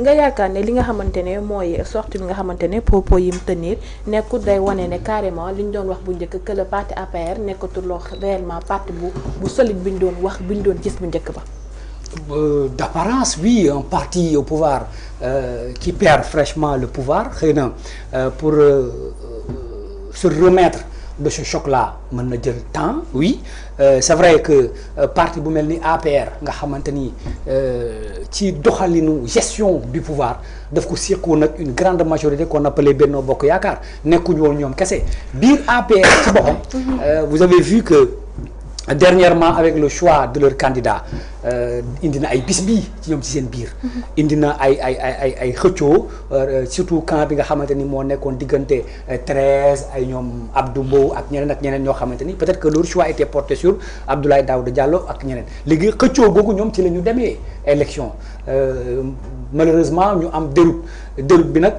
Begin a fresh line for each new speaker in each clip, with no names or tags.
nga yaakaar ne li nga xamante ne mooy sortie bi nga xamante ne propos yi mu tenir nekkul day wane ne carrément li ñu doon wax bu njëkk que le parti APR nekkatul loo réellement parti bu solide bi ñu doon wax bi ñu doon gis bu njëkk ba.
D'apparence, oui, un parti au pouvoir qui perd fraîchement le pouvoir, pour se remettre de ce choc-là, mën na jël temps, oui. C'est vrai que parti bu mel ni APR nga xamante ni ci doxalinu gestion du pouvoir daf ko seqoon ak une grande majorité qu'on appelait Benno Bokk Yaakaar nekkuñu woon ñoom kese biir APR ci boppam. Vous avez vu que dernièrement avec le choix de leur candidat indi na ay bis bii ci ñoom ci seen biir. indi na ay xëccoo surtout camp bi nga xamante ni moo nekkoon diggante 13 ay ñoom Abdou Mbow ak ñeneen ñoo xamante ni peut-être que leur choix était porté sur Abdoulaye Daouda Diallo ak ñeneen léegi xëccoo googu ñoom ci la ñu demee élection malheureusement ñu am déroute bi nag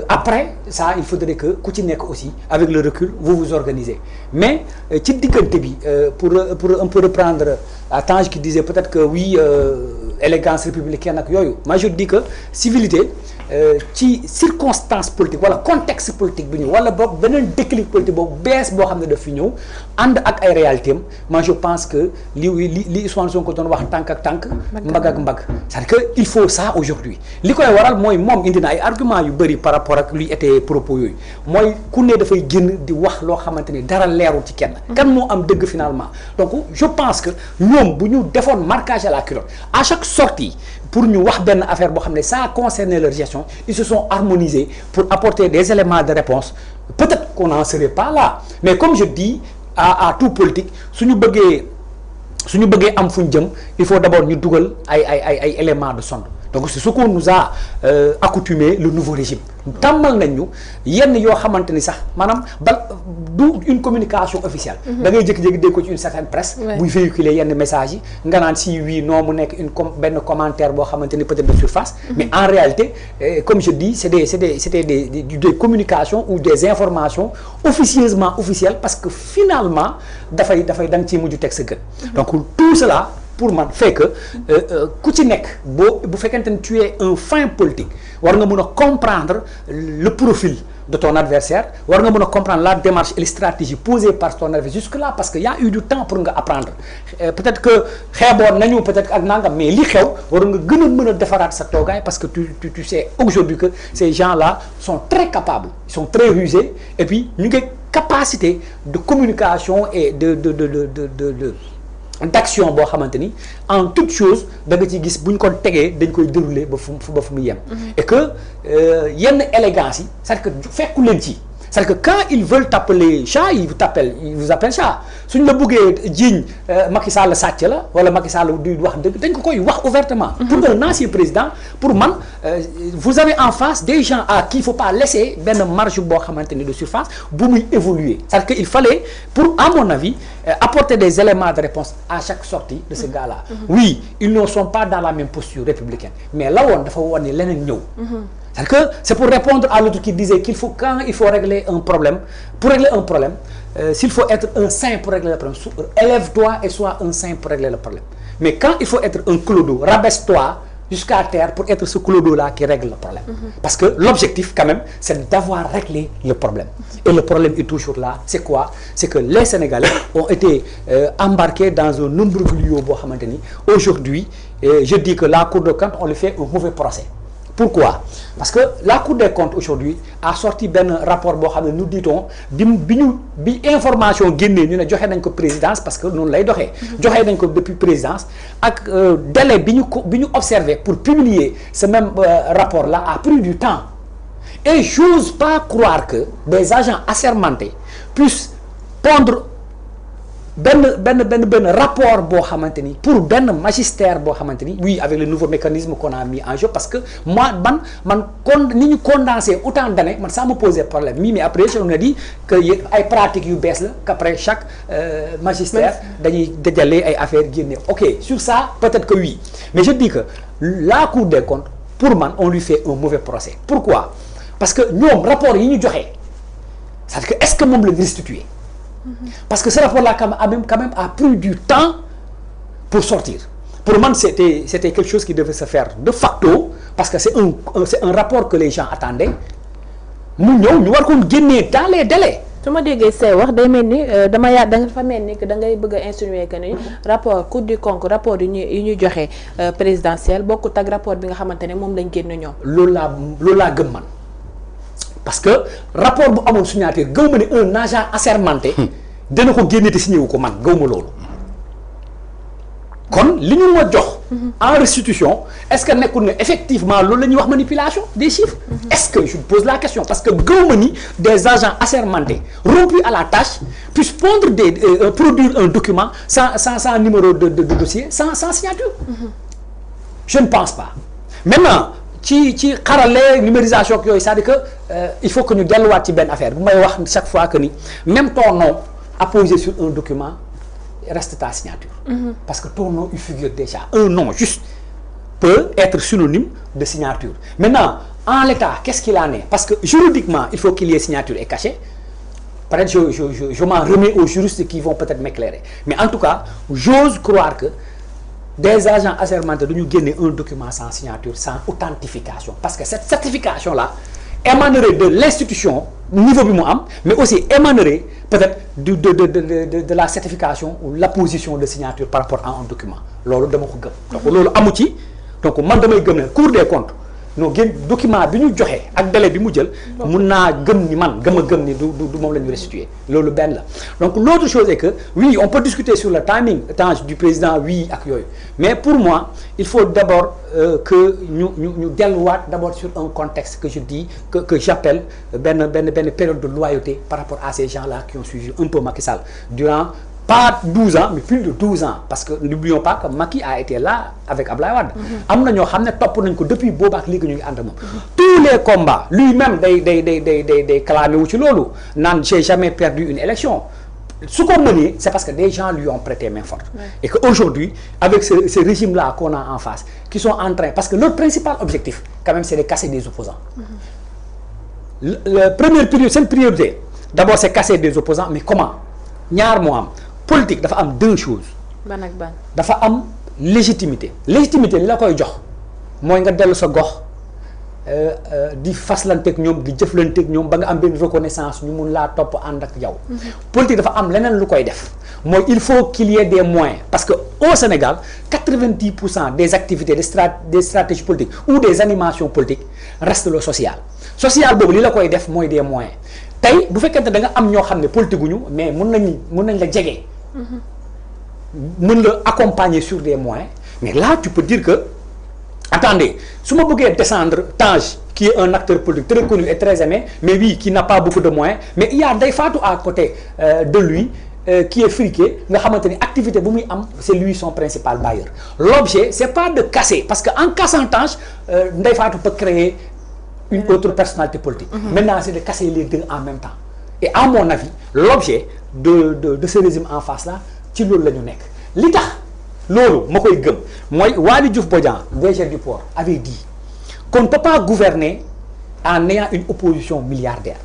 après ça il faudrait que ku ci nekk aussi avec le recul vous organisez mais ci diggante bi pour un peu reprendre à Tange qui disait peut-être que oui élégance républicaine ak yooyu moi je dis que civilité ci circonstance politique wala contexte politique bi ñu wala boog beneen déclic politique boobu bees boo xam ne daf fi ñëw ànd ak ay réalité am moi je pense que li Ousmane Sonko doon wax tànk ak tànk mbagg ak mbagg c'est-à-dire que il faut ça aujourd'hui li koy waral mooy moom indi na ay arguments yu bëri par rapport ak luy été propos yooyu mooy ku ne dafay génn di wax loo xamante ni dara leerul ci kenn kan moo am dëgg finalement donc je pense que ñoom bu ñu defoon marquage à la culotte à chaque sortie pour ñu wax benn affaire boo xam ne ça concerne leur gestion ils se sont harmonisés pour apporter des éléments de réponse peut-être qu'on n'en serait pas là mais comme je dis à tout politique suñu bëggee am fu ñu jëm il faut d'abord ñu dugal ay éléments de sonde donc c'est ce qu'on nous a accoutumé le nouveau régime tàmmal nañ ñu yenn yoo xamante ni sax maanaam du une communication officielle da ngay jékki-jékki dégg ko ci une certaine presse buy véhiculer yenn messages yi nga naan si oui non mu nekk benn commentaire boo xamante ni peut-être de surface mais en réalité comme je dis c'était des communications ou des informations officieusement officielles parce que finalement dafay da nga ciy mujj teg sa gën donc tout cela pour man fait que ku ci nekk bu fekkente ni tu es un fin politique war nga mën a comprendre le profil de ton adversaire war nga mën a comprendre la démarche et les stratégies posées par ton adversaire jusque là parce que y a eu du temps pour nga apprendre peut-être que xeeboon nañu peut-être ak nangam mais li xew war nga gën a mën a defaraat sa toogaay parce que tu sais aujourd'hui que ces gens-là sont très capables ils sont très rusés et puis ñu ngi capacité de communication et d'action boo xamante ni en toute chose da nga ci gis bu ñu ko tegee dañ koy dérouler ba fu mu yem et que yenn élégance yi c'est-à-dire que fekku leen ci c'est-à-dire que quand ils veulent t'appeler chat ils vous appellent chat suñ la bëggee jiiñ Macky Sall sàcc la wala Macky Sall di wax dëgg dañ ko koy wax ouvertement pour un ancien président pour man vous avez en face des gens à qui il faut pas laisser benn marge boo xamante ni de surface bu muy évoluer c'est-à-dire que il fallait pour à mon avis apporter des éléments de réponse à chaque sortie de ce gars-là oui ils ne sont pas dans la même posture républicaine mais la woon dafa woon ni leneen ñëw c'est-à-dire que c'est pour répondre à l'autre qui disait qu'il faut quand il faut régler un problème pour régler un problème s'il faut être un saint pour régler le problème élève-toi et sois un saint pour régler le problème mais quand il faut être un clodo rabaisse-toi jusqu'à terre pour être ce clodo-là qui règle le problème parce que l'objectif quand même c'est d'avoir réglé le problème et le problème est toujours là c'est quoi c'est que les Sénégalais ont été embarqués dans un imbroglio boo xamante ni aujourd'hui je dis que la Cour des comptes on lui fait un mauvais procès. Pourquoi? Parce que la Cour des comptes aujourd'hui a sorti benn rapport boo xam ne nous dit-on bi information génnee ñu ne joxe nañ ko présidence parce que noonu lay doxee. joxe nañ ko depuis présidence ak délai bi ñu observé pour publier ce même rapport là a pris du temps et j'ose pas croire que des agents assermentés puissent pondre ben rapport boo xamante ni pour ben magistère boo xamante ni oui avec le nouveau mécanisme qu'on a mis en jeu parce que moi ni ñu condensé autant d'années man ça me posait problème mais après on a dit que ay pratiques yu bees la qu'après chaque magistère dañuy dajale ay affaires génne ok sur ça peut-être que oui mais je dis que la Cour des comptes pour man on lui fait un mauvais procès pourquoi parce que ñoom rapport yi ñu joxe c'est-à-dire que est-ce que moom la ñu restituer parce que ce rapport-là quand même a pris du temps pour sortir pour moi c'était quelque chose qui devait se faire de facto parce que c'est un rapport que les gens attendaient mu ñëw ñu war ko génnee dans les délais.
su ma déggee say wax day mel ni dama yaa da nga fa mel ni que da ngay bëgg a insinuer que ni rapport Cour des comptes rapport yi ñu joxe présidentiel bokkut ak rapport bi nga xamante ne moom lañ génn ñoom.
loolu laa gëm man parce que rapport bu amul signature gëw ma ne un agent assermenté. dana ko génne te signé wu ko man gëw ma loolu. kon li ñu ma jox. en restitution est-ce que nekkul ne effectivement loolu la ñuy wax manipulation des chiffres. est-ce que je pose la question parce que gëw ma ni des agents assermentés rompus à la tâche puissent pondre produire un document sans numéro de dossier sans signature. Je ne pense pas maintenant ci xarale numérisation yooyu c'est-à-dire que il faut que ñu delluwaat ci benn affaire bu may wax chaque fois que ni même ton nom apposé sur un document reste ta signature. Parce que ton nom il figure déjà un nom juste peut être synonyme de signature. Maintenant en l'état qu'est-ce qu'il en est parce que juridiquement il faut qu'il y ait signature et cachet. Peut-être je m'en remets aux juristes qui vont peut-être m'éclairer mais en tout cas j'ose croire que des agents assermentés dañu génne un document sans signature sans authentification parce que cette certification là émanerait de l'institution niveau bi mu am mais aussi émanerait peut-être de la certification ou l'apposition de signature par rapport à un document loolu dama ko gëm donc loolu amu ci donc man damay gëm ne Cour des comptes non génn document bi ñu joxe ak délai bi mu jël mun naa gëm ni man gëm ni du moom la ñu restituer loolu benn la donc l'autre chose est que oui on peut discuter sur le timing du président oui ak yooyu mais pour moi il faut d'abord que ñu delluwaat d'abord sur un contexte que je dis que j'appelle benn période de loyauté par rapport à ces gens-là qui ont suivi un peu Macky Sall durant pas 12 ans mais plus de 12 ans parce que n'oublions pas que Macky a été là avec Abdoulaye Wade. am na ñoo xam ne topp nañ ko depuis boobu ak léegi ñu ngi ànd ak moom. tous les combats lui-même day clamé wu ci loolu naan j'ai jamais perdu une élection su ko mënee c'est parce que des gens lui ont prêté main forte. Et que aujourd'hui avec ce régime-là qu'on a en face qui sont en train parce que leur principal objectif quand même c'est de casser des opposants le première période seen priorité d'abord c'est casser des opposants mais comment ñaar moo am politique dafa am deux choses.
ban ak ban.
dafa am légitimité li la koy jox mooy nga dellu sa gox di faslanteeg ñoom di jëflanteeg ñoom ba nga am benn reconnaissance ñu mun laa topp ànd ak yow. politique dafa am leneen lu koy def mooy il faut qu'il y ait des moyens parce que au Sénégal 90% des activités des stratégies politiques ou des animations politiques reste le social boobu li la koy def mooy des moyens tey bu fekkente da nga am ñoo xam ne politique gu ñu mais mun nañ la jege. mën la accompagner sur des moyens mais là tu peux dire que attendez su ma bëggee descendre Tange qui est un acteur politique très connu et très aimé mais oui qui n'a pas beaucoup de moyens mais il y a Ndeye Fatou à côté de lui qui est friqué nga xamante ni activité bu muy am c'est lui son principal bailleur l'objet c'est pas de casser parce que en cassant Tange Ndeye Fatou peut créer une autre personnalité politique. Maintenant c'est de casser les deux en même temps et à mon avis l'objet de ce régime en face là ci loolu la ñu nekk li tax loolu ma koy gëm mooy Waly Diouf Bodian DG du port avait dit qu'on ne peut pas gouverner en ayant une opposition milliardaire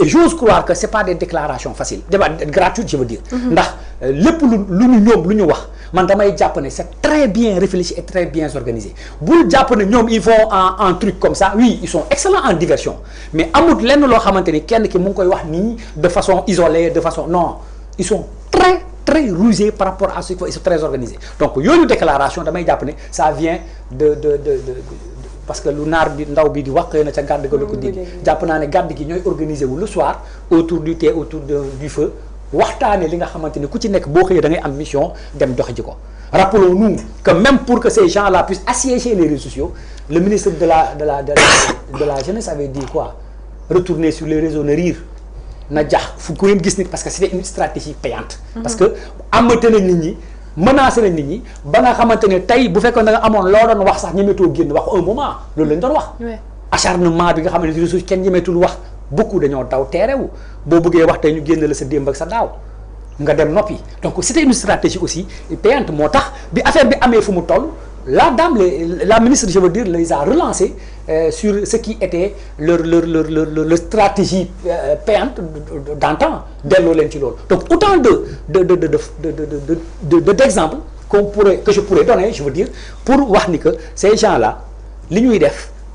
et j'ose croire que c'est pas des déclarations faciles gratuites je veux dire ndax lépp lu ñu wax man damay jàpp ne c'est très bien réfléchi et très bien organisé bul jàpp ne ñoom ils vont en truc comme ça oui ils sont excellents en diversion mais amut lenn loo xamante ni kenn ki mu ngi koy wax nii de façon isolée de façon non ils sont très rusés par rapport à ce qu'il faut ils sont très organisés donc yooyu déclaration damay jàpp ne ça vient de parce que lu naar bi ndaw bi di wax xëy na ca gàdd ga la ko dégg jàpp naa ne gàdd gi ñooy organiser wu le soir autour du thé autour du feu waxtaane li nga xamante ni ku ci nekk boo xëyee da ngay am mission dem doxe ji ko rappelons-nous que même pour que ces gens-là puissent assiéger les réseaux sociaux le ministre de la jeunesse avait dit quoi retourner sur les réseaux ne rire na jax fu ko ngeen gis nit parce que c'était une stratégie payante. parce que amate nañ nit ñi menacé nañ nit ñi ba nga xamante ne tey bu fekkoon da nga amoon loo doon wax sax ñemetoo génn wax un moment loolu lañ doon wax. acharnement bi nga xam ne ressources kenn ñemetul wax beaucoup dañoo daw teerewu boo bëggee wax tey ñu génn la sa démb ak sa daaw nga dem noppi donc c'était une stratégie aussi payante moo tax bi affaire bi amee fu mu toll. La dame, la ministre, je veux dire, les a relancés sur ce qui était leur stratégie payante d'antan, donc autant d'exemples que je pourrais donner, je veux dire, pour voir que ces gens-là,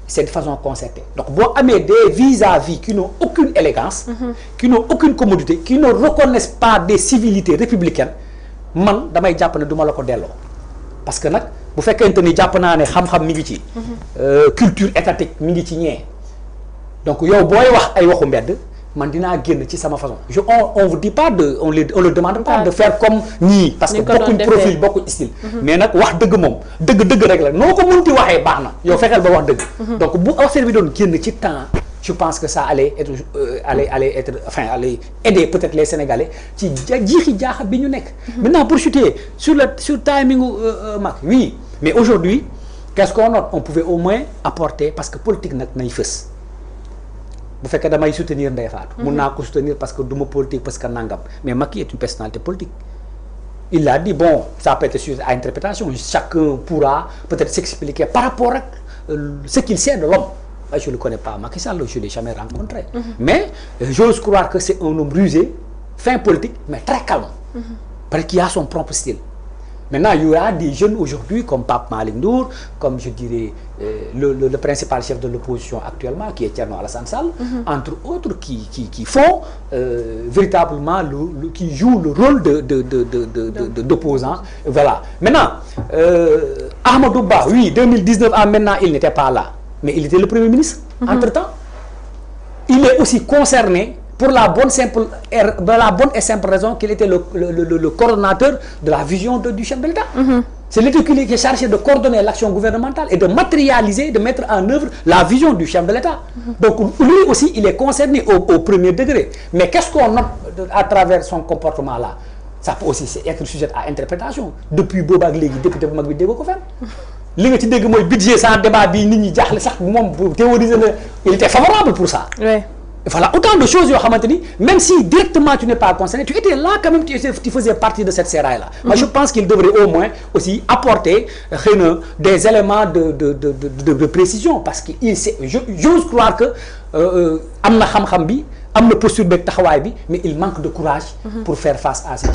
c'est de façon concertée. Donc, bon, des vis-à-vis qui n'ont aucune élégance, qui n'ont aucune commodité, qui ne reconnaissent pas des civilités républicaines, man, damay japp ne duma la ko dello. Parce que nak bu fekkente ni japp naa ne xam-xam mi ngi ci culture étatique mi ngi ci ñee donc yow booy wax ay waxu mbedd man dinaa génn ci sama façon on vous dit pas de on le demande pas de faire comme ñii parce que bokkuñ profil bokkuñ style mais nag wax dëgg moom dëgg rek la noo ko munti waxee baax na yow fexeel ba wax dëgg donc bu affaire bi doon génn ci temps je pense que ça allait aider peut-être les Sénégalais ci jiixi jaaxa bi ñu nekk maintenant pour chuter sur timing Macky oui mais aujourd'hui qu'est-ce qu'on note on pouvait au moins apporter parce que politique nag nay fës bu fekkee damay soutenir Ndeye Fatou mun naa ko soutenir parce que du ma politique parce que nangam mais Macky est une personnalité politique il a dit bon ça peut être sujet à interprétation chacun pourra peut-être s'expliquer par rapport ak ce qu'il sait de l'homme. Je ne le connais pas, Macky Sall, je ne l'ai jamais rencontré. Mais j'ose croire que c'est un homme rusé, fin politique, mais très calme. Parce qu'il a son propre style. Maintenant, il y aura des jeunes aujourd'hui, comme Pape Malick Ndour, comme je dirais le principal chef de l'opposition actuellement, qui est Thierno Alassane Sall, entre autres, qui font véritablement, qui jouent le rôle d'opposant. Voilà. Maintenant, Ahmadou Ba, oui, 2019, maintenant, il n'était pas là. Mais il était le Premier ministre, entre-temps. Il est aussi concerné pour la bonne et simple raison qu'il était le coordonnateur de la vision du chef de l'État. C'est l'État qui est chargé de coordonner l'action gouvernementale et de matérialiser, de mettre en œuvre la vision du chef de l'État. Donc lui aussi, il est concerné au premier degré. Mais qu'est-ce qu'on note à travers son comportement-là? Ça peut aussi être sujet à interprétation. Depuis Boba Glégui, député Magui Dego Kofen. Li nga ci dégg mooy budget sans débat bi nit ñi jaaxle sax moom théoriser na il était favorable pour ça. Oui. Voilà autant de choses yoo xamante ni même si directement tu n'es pas concerné tu étais là quand même tu faisais partie de cette séraille là. Moi je pense qu'il devrait au moins aussi apporter xëy na des éléments de précision parce que j'ose croire que am na xam-xam bi am na posture beeg taxawaay bi mais il manque de courage pour faire face à ça.